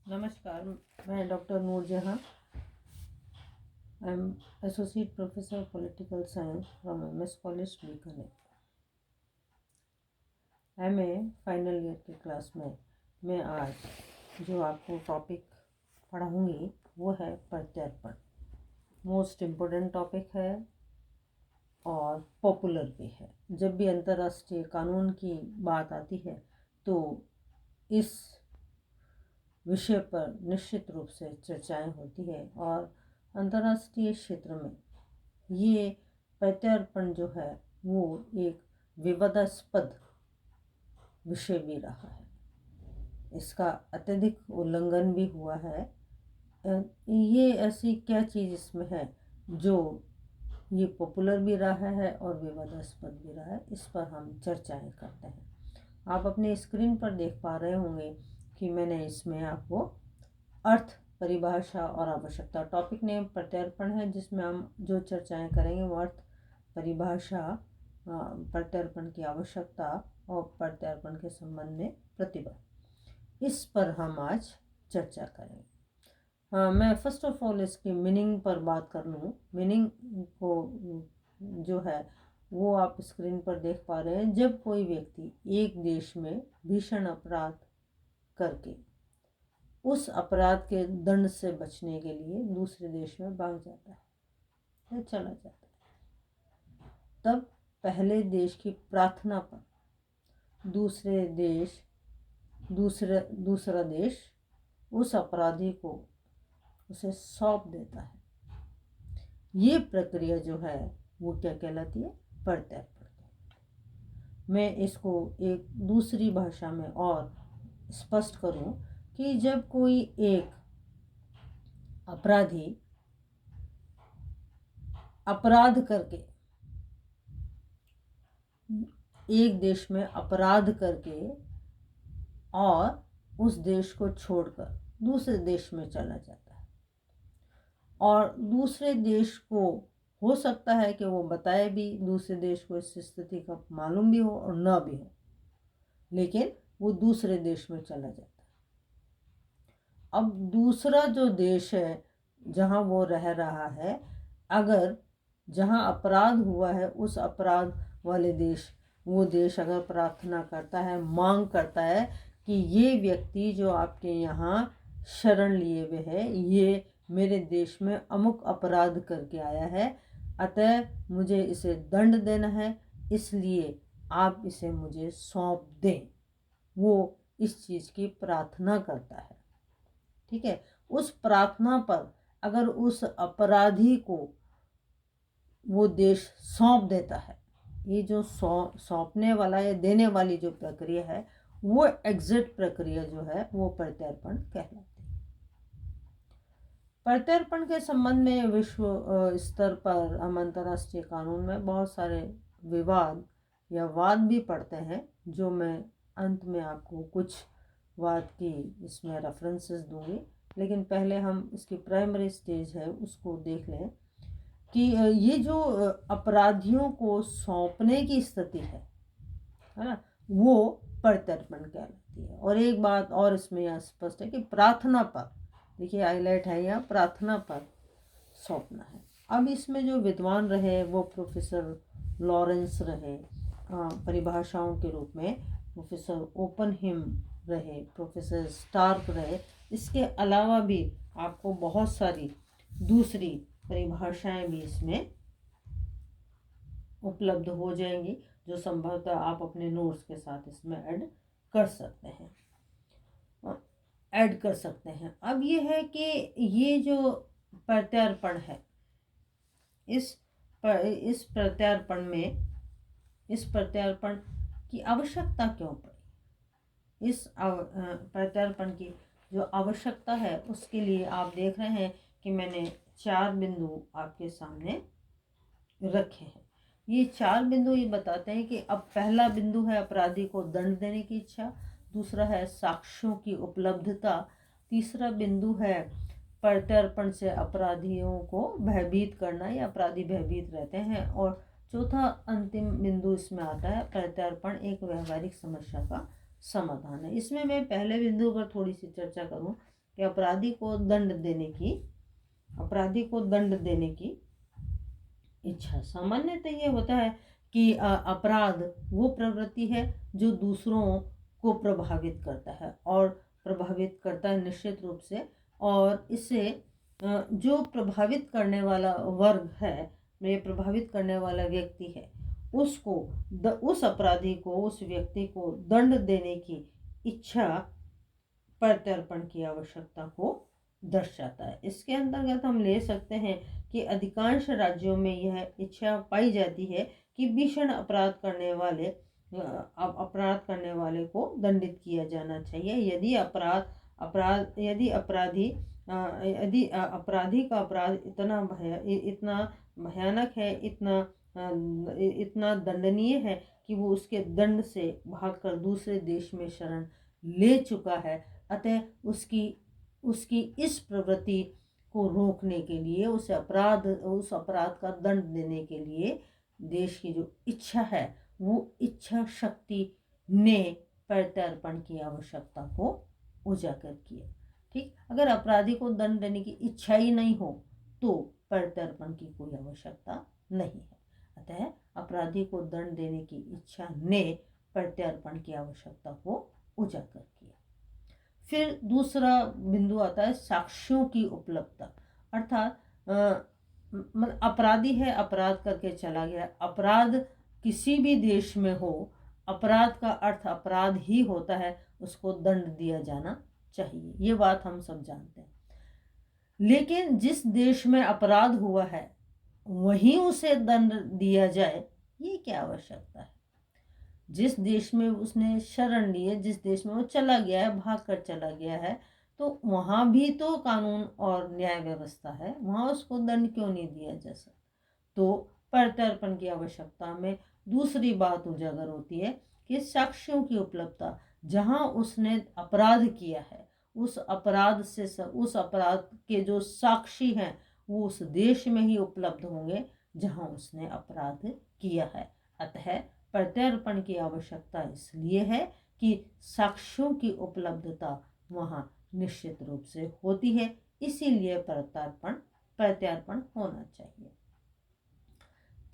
नमस्कार, मैं doctor Noorjahan. I am associate professor political science from MS college Bikaner. MA final year की class में मैं आज जो आपको टॉपिक पढ़ाऊंगी वो है प्रत्यर्पण। मोस्ट इम्पोर्टेंट टॉपिक है और पॉपुलर भी है। जब भी अंतर्राष्ट्रीय कानून की बात आती है तो इस विषय पर निश्चित रूप से चर्चाएं होती है और अंतर्राष्ट्रीय क्षेत्र में ये प्रत्यर्पण जो है वो एक विवादास्पद विषय भी रहा है। इसका अत्यधिक उल्लंघन भी हुआ है। ये ऐसी क्या चीज़ इसमें है जो ये पॉपुलर भी रहा है और विवादास्पद भी रहा है, इस पर हम चर्चाएं करते हैं। आप अपने स्क्रीन पर देख पा रहे होंगे कि मैंने इसमें आपको अर्थ, परिभाषा और आवश्यकता, टॉपिक नेम प्रत्यर्पण है, जिसमें हम जो चर्चाएं करेंगे वो अर्थ, परिभाषा, प्रत्यर्पण की आवश्यकता और प्रत्यर्पण के संबंध में प्रतिबंध, इस पर हम आज चर्चा करेंगे। मैं फर्स्ट ऑफ ऑल इसकी मीनिंग पर बात कर लूँ। मीनिंग को जो है वो आप स्क्रीन पर देख पा रहे हैं। जब कोई व्यक्ति एक देश में भीषण अपराध करके उस अपराध के दंड से बचने के लिए दूसरे देश में भाग जाता है या चला जाता है, तब पहले देश की प्रार्थना पर दूसरा देश उस अपराधी को उसे सौंप देता है। ये प्रक्रिया जो है वो क्या कहलाती है? प्रत्यर्पण। मैं इसको एक दूसरी भाषा में और स्पष्ट करूं कि जब कोई एक अपराधी अपराध करके एक देश में अपराध करके और उस देश को छोड़कर दूसरे देश में चला जाता है और दूसरे देश को हो सकता है कि वो बताए भी, दूसरे देश को इस स्थिति का मालूम भी हो और ना भी हो, लेकिन वो दूसरे देश में चला जाता है। अब दूसरा जो देश है जहाँ वो रह रहा है, अगर जहाँ अपराध हुआ है उस अपराध वाले देश, वो देश अगर प्रार्थना करता है, मांग करता है कि ये व्यक्ति जो आपके यहाँ शरण लिए हुए है, ये मेरे देश में अमुक अपराध करके आया है, अतः मुझे इसे दंड देना है, इसलिए आप इसे मुझे सौंप दें, वो इस चीज़ की प्रार्थना करता है। ठीक है। उस प्रार्थना पर अगर उस अपराधी को वो देश सौंप देता है, ये जो सौंपने वाला या देने वाली जो प्रक्रिया है वो एग्जिट प्रक्रिया जो है वो प्रत्यर्पण कहलाती है। प्रत्यर्पण के संबंध में विश्व स्तर पर हम अंतर्राष्ट्रीय कानून में बहुत सारे विवाद या वाद भी पढ़ते हैं, जो मैं अंत में आपको कुछ वाद की इसमें रेफरेंसेस दूंगी। लेकिन पहले हम इसकी प्राइमरी स्टेज है उसको देख लें कि ये जो अपराधियों को सौंपने की स्थिति है ना, वो प्रत्यर्पण कहलाती है। और एक बात और इसमें यह स्पष्ट है कि प्रार्थना पर, देखिए हाईलाइट है यहाँ, प्रार्थना पर सौंपना है। अब इसमें जो विद्वान रहे वो प्रोफेसर लॉरेंस रहे, परिभाषाओं के रूप में प्रोफेसर ओपनहिम रहे, प्रोफेसर स्टार्क रहे। इसके अलावा भी आपको बहुत सारी दूसरी परिभाषाएं भी इसमें उपलब्ध हो जाएंगी, जो संभवतः आप अपने नोट्स के साथ इसमें ऐड कर सकते हैं। अब ये है कि ये जो प्रत्यर्पण है, इस प्रत्यर्पण की आवश्यकता क्यों पड़ी? इस प्रत्यर्पण की जो आवश्यकता है उसके लिए आप देख रहे हैं कि मैंने 4 बिंदु आपके सामने रखे हैं। ये 4 बिंदु ये बताते हैं कि अब पहला बिंदु है अपराधी को दंड देने की इच्छा, दूसरा है साक्ष्यों की उपलब्धता, तीसरा बिंदु है प्रत्यर्पण से अपराधियों को भयभीत करना या अपराधी भयभीत रहते हैं, और चौथा अंतिम बिंदु इसमें आता है प्रत्यर्पण एक व्यवहारिक समस्या का समाधान है। इसमें मैं पहले बिंदु पर थोड़ी सी चर्चा करूं कि अपराधी को दंड देने की इच्छा। सामान्यतः ये होता है कि अपराध वो प्रवृत्ति है जो दूसरों को प्रभावित करता है, और प्रभावित करता है निश्चित रूप से, और इससे जो प्रभावित करने वाला वर्ग है, ये प्रभावित करने वाला व्यक्ति है, उसको उस अपराधी को, उस व्यक्ति को दंड देने की इच्छा प्रत्यर्पण की आवश्यकता को दर्शाता है। इसके अंतर्गत हम ले सकते हैं कि अधिकांश राज्यों में यह इच्छा पाई जाती है कि भीषण अपराध करने वाले को दंडित किया जाना चाहिए। यदि अपराधी का अपराध इतना भयानक है, इतना दंडनीय है कि वो उसके दंड से भागकर दूसरे देश में शरण ले चुका है, अतः उसकी इस प्रवृत्ति को रोकने के लिए, उस अपराध का दंड देने के लिए देश की जो इच्छा है, वो इच्छा शक्ति ने प्रत्यर्पण की आवश्यकता को उजागर किया। ठीक, अगर अपराधी को दंड देने की इच्छा ही नहीं हो तो प्रत्यर्पण की कोई आवश्यकता नहीं है। अतः अपराधी को दंड देने की इच्छा ने प्रत्यर्पण की आवश्यकता को उजागर किया। फिर दूसरा बिंदु आता है साक्ष्यों की उपलब्धता। अर्थात मतलब अपराधी है, अपराध करके चला गया। अपराध किसी भी देश में हो, अपराध का अर्थ अपराध ही होता है, उसको दंड दिया जाना चाहिए, ये बात हम सब जानते हैं। लेकिन जिस देश में अपराध हुआ है वहीं उसे दंड दिया जाए, ये क्या आवश्यकता है? जिस देश में उसने शरण ली है, जिस देश में वो चला गया है, भाग कर चला गया है, तो वहाँ भी तो कानून और न्याय व्यवस्था है, वहाँ उसको दंड क्यों नहीं दिया जा सकता? तो प्रत्यर्पण की आवश्यकता में दूसरी बात उजागर होती है कि साक्ष्यों की उपलब्धता। जहाँ उसने अपराध किया है, उस अपराध के जो साक्षी हैं वो उस देश में ही उपलब्ध होंगे जहाँ उसने अपराध किया है। अतः प्रत्यर्पण की आवश्यकता इसलिए है कि साक्ष्यों की उपलब्धता वहाँ निश्चित रूप से होती है, इसीलिए प्रत्यर्पण होना चाहिए।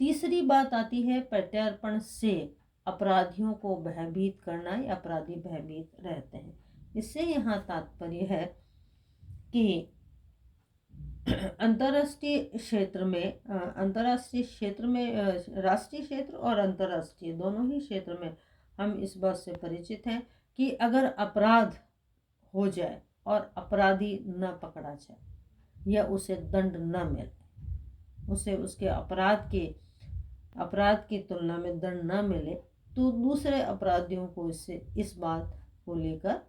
तीसरी बात आती है प्रत्यर्पण से अपराधियों को भयभीत करना, या अपराधी भयभीत रहते हैं। इससे यहाँ तात्पर्य है कि राष्ट्रीय क्षेत्र और अंतर्राष्ट्रीय दोनों ही क्षेत्र में हम इस बात से परिचित हैं कि अगर अपराध हो जाए और अपराधी न पकड़ा जाए या उसे दंड न मिले, उसे उसके अपराध की तुलना में दंड न मिले, तो दूसरे अपराधियों को इस बात को लेकर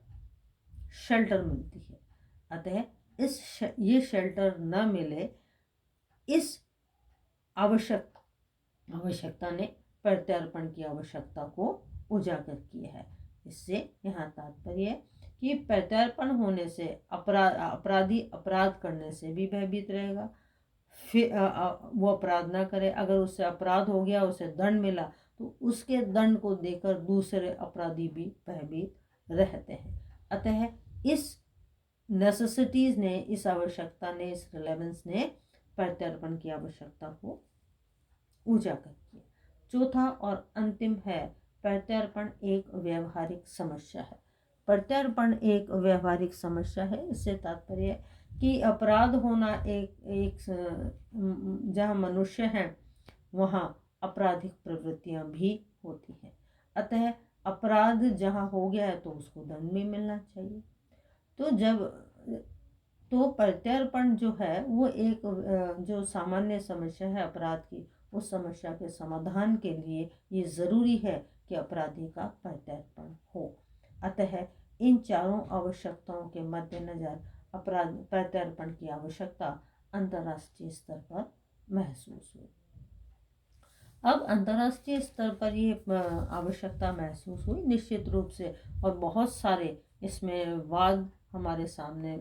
शेल्टर मिलती है। अतः ये शेल्टर न मिले, इस आवश्यकता ने प्रत्यर्पण की आवश्यकता को उजागर किया है। इससे यहाँ तात्पर्य है कि प्रत्यर्पण होने से अपराधी अपराध करने से भी भयभीत रहेगा, फिर वो अपराध ना करे। अगर उससे अपराध हो गया, उसे दंड मिला, तो उसके दंड को देकर दूसरे अपराधी भी भयभीत रहते हैं। अतः इस नेसेसिटीज ने, इस आवश्यकता ने, इस रिलेवेंस ने प्रत्यर्पण की आवश्यकता को उजागर किया। चौथा और अंतिम है प्रत्यर्पण एक व्यवहारिक समस्या है। प्रत्यर्पण एक व्यवहारिक समस्या है, इससे तात्पर्य है कि अपराध होना एक जहाँ मनुष्य हैं वहाँ आपराधिक प्रवृत्तियाँ भी होती हैं। अतः अपराध जहाँ हो गया है तो उसको दंड भी मिलना चाहिए। तो प्रत्यर्पण जो है वो एक जो सामान्य समस्या है अपराध की, उस समस्या के समाधान के लिए ये ज़रूरी है कि अपराधी का प्रत्यर्पण हो। अतः इन चारों आवश्यकताओं के मद्देनज़र प्रत्यर्पण की आवश्यकता अंतर्राष्ट्रीय स्तर पर महसूस हुई। अब अंतर्राष्ट्रीय स्तर पर ये आवश्यकता महसूस हुई निश्चित रूप से, और बहुत सारे इसमें वाद हमारे सामने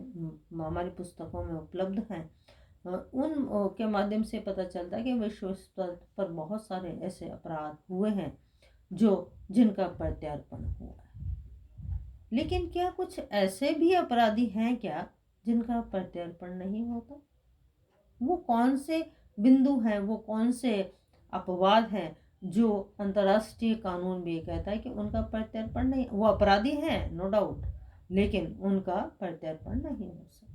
हमारी पुस्तकों में उपलब्ध हैं। उन के माध्यम से पता चलता है कि विश्व स्तर पर बहुत सारे ऐसे अपराध हुए हैं जिनका प्रत्यर्पण हुआ है। लेकिन क्या कुछ ऐसे भी अपराधी हैं क्या जिनका प्रत्यर्पण नहीं होता? वो कौन से बिंदु हैं, वो कौन से अपवाद हैं जो अंतर्राष्ट्रीय कानून भी कहता है कि उनका प्रत्यर्पण नहीं? वो अपराधी हैं नो डाउट, लेकिन उनका प्रत्यर्पण नहीं हो सकता।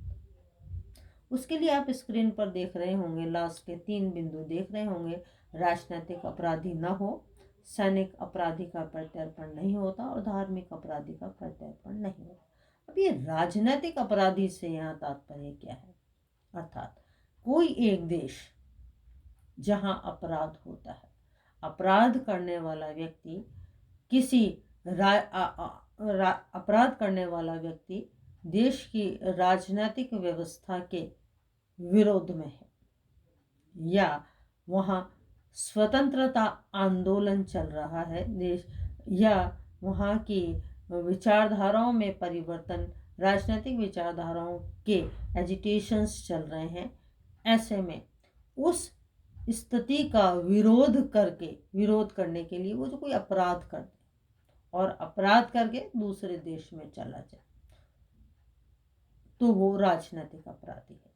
उसके लिए आप स्क्रीन पर देख रहे होंगे, लास्ट के 3 बिंदु देख रहे होंगे। राजनीतिक अपराधी न हो, सैनिक अपराधी का प्रत्यर्पण नहीं होता और धार्मिक अपराधी का प्रत्यर्पण नहीं होता। अब ये राजनीतिक अपराधी से यहाँ तात्पर्य क्या है? अर्थात कोई एक देश जहां अपराध होता है, अपराध करने वाला व्यक्ति किसी अपराध करने वाला व्यक्ति देश की राजनीतिक व्यवस्था के विरोध में है, या वहाँ स्वतंत्रता आंदोलन चल रहा है देश, या वहाँ की विचारधाराओं में परिवर्तन, राजनीतिक विचारधाराओं के एजिटेशंस चल रहे हैं, ऐसे में उस स्थिति का विरोध करने के लिए वो जो कोई अपराध कर दे और अपराध करके दूसरे देश में चला जाए, तो वो राजनीतिक अपराधी है।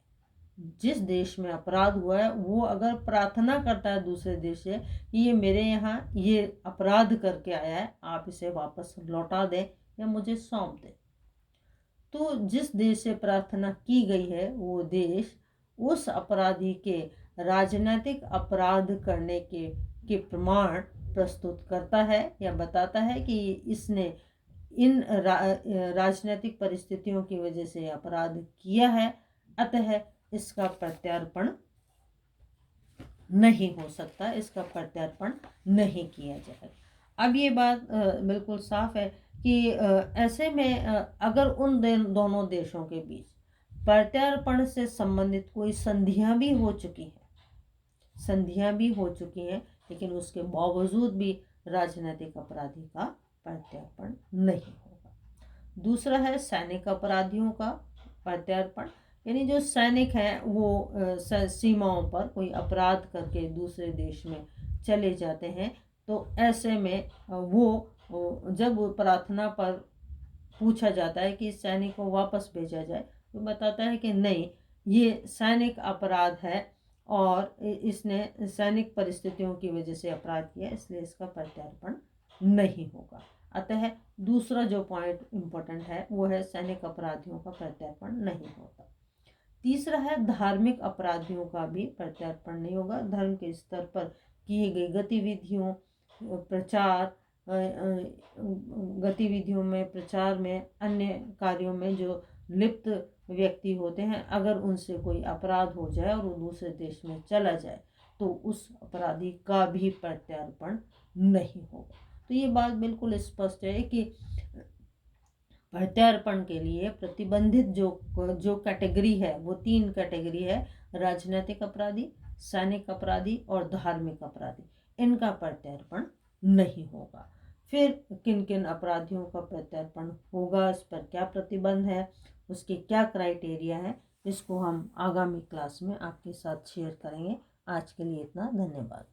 जिस देश में अपराध हुआ है वो अगर प्रार्थना करता है दूसरे देश से कि ये मेरे यहाँ ये अपराध करके आया है, आप इसे वापस लौटा दें या मुझे सौंप दें, तो जिस देश से प्रार्थना की गई है वो देश उस अपराधी के राजनीतिक अपराध करने के प्रमाण प्रस्तुत करता है या बताता है कि इसने इन राजनीतिक परिस्थितियों की वजह से अपराध किया है, अतः इसका प्रत्यर्पण नहीं हो सकता, इसका प्रत्यर्पण नहीं किया जाएगा। अब ये बात बिल्कुल साफ है कि ऐसे में अगर उन दोनों देशों के बीच प्रत्यर्पण से संबंधित कोई संधियां भी हो चुकी हैं, लेकिन उसके बावजूद भी राजनीतिक अपराधी का प्रत्यर्पण नहीं होगा। दूसरा है सैनिक अपराधियों का प्रत्यर्पण, यानी जो सैनिक हैं वो सीमाओं पर कोई अपराध करके दूसरे देश में चले जाते हैं, तो ऐसे में वो जब प्रार्थना पर पूछा जाता है कि सैनिक को वापस भेजा जाए, तो बताता है कि नहीं, ये सैनिक अपराध है और इसने सैनिक परिस्थितियों की वजह से अपराध किया, इसलिए इसका प्रत्यर्पण नहीं होगा। अतः दूसरा जो पॉइंट इम्पोर्टेंट है वो है सैनिक अपराधियों का प्रत्यर्पण नहीं होता। तीसरा है धार्मिक अपराधियों का भी प्रत्यर्पण नहीं होगा। धर्म के स्तर पर किए गई गतिविधियों में, प्रचार में, अन्य कार्यों में जो लिप्त व्यक्ति होते हैं, अगर उनसे कोई अपराध हो जाए और वो दूसरे देश में चला जाए, तो उस अपराधी का भी प्रत्यर्पण नहीं होगा। तो ये बात बिल्कुल स्पष्ट है कि प्रत्यर्पण के लिए प्रतिबंधित जो कैटेगरी है वो 3 कैटेगरी है: राजनीतिक अपराधी, सैनिक अपराधी और धार्मिक अपराधी। इनका प्रत्यर्पण नहीं होगा। फिर किन किन अपराधियों का प्रत्यर्पण होगा, इस पर क्या प्रतिबंध है, उसके क्या क्राइटेरिया है, इसको हम आगामी क्लास में आपके साथ शेयर करेंगे। आज के लिए इतना, धन्यवाद।